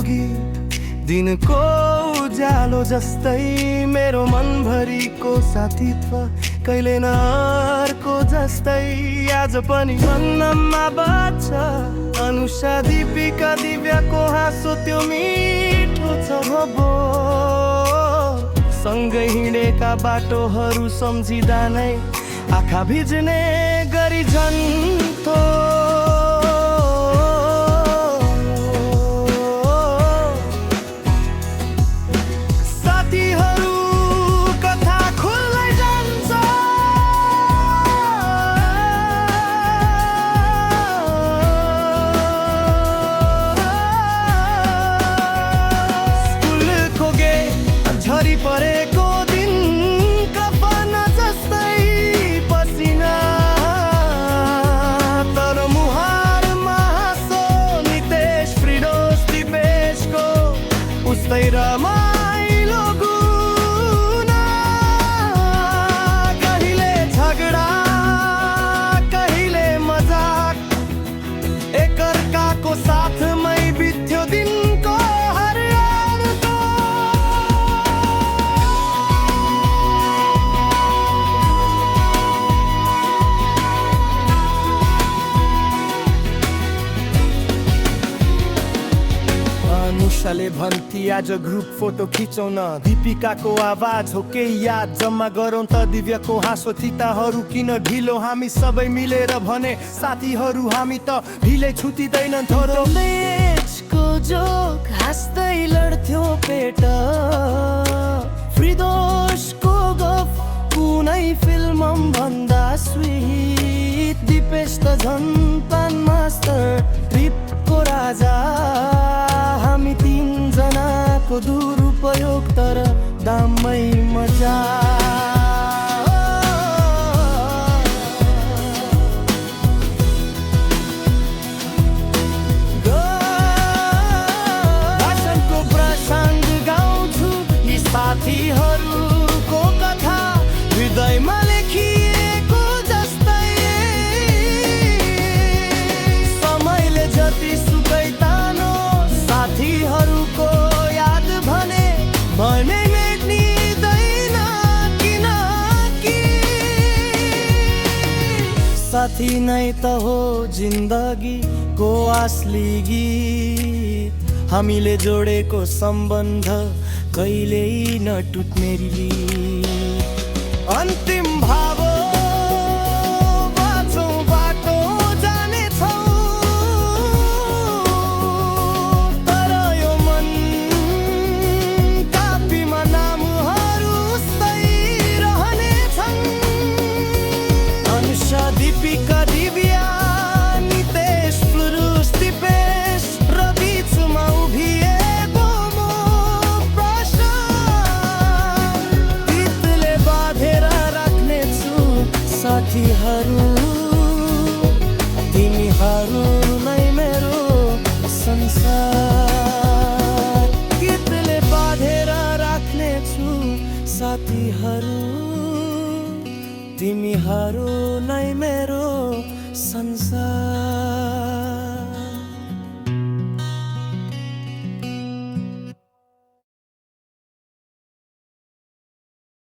पुगी दिनको उज्यालो जस्तै मेरो मनभरिको साथीत्व कहिले न अर्को जस्तै आज पनि मनमा बाँच्छ अनुषा दीपिका दिव्याको हाँसो त्यो मिठो छ भो सँगै हिँडेका बाटोहरू सम्झिँदा नै आँखा भिज्ने गरी झन्थो परेको दिन कफन जस्तै पसिना तर मुहारमा हाँसो नितेश फ्रिडोस दिपेशको उस्तै रमाइलो गुना कहिले झगडा कहिले मजाक एकअर्काको साथमै बित्थ्यो दिनको अनुषाले भन्थे आज ग्रुप फोटो खिचौँ न दीपिकाको आवाज हो केही याद जम्मा गरौँ त दिव्याको हाँसो चिताहरू किन ढिलो हामी सबै मिलेर भने साथीहरू हामी त ढिलै छुटिँदैनन् थोरो को जोक हाँस्दै लड्थ्यो पेट फ्रिदोसको गफ कुनै फिल्म भन्दा स्वीट दिपेश त झन् पान मास्टर ट्रिपको राजा हामी तीनजनाको दुरुपयोग तर दाममै मजा भाषणको प्रसङ्ग गाउँछु यी साथीहरूको कथा हृदयमा लेखिएको जस्तै समयले जति सुकै तानो साथीहरूको याद भने मेट्निँदैन किनकि साथी नै त हो जिन्दगीको असली गीत हामीले जोडेको सम्बन्ध कहिल्यै नटुट्ने अन्तिम भाव दीपिका दिव्या नितेश फ्रिडोस दिपेश र बिचमा उभिएको म प्रश्न गीतले बाँधेर राख्नेछु साथीहरू तिमीहरू नै मेरो संसार गीतले बाँधेर राख्नेछु साथीहरू तिमीहरू नै मेरो संसार।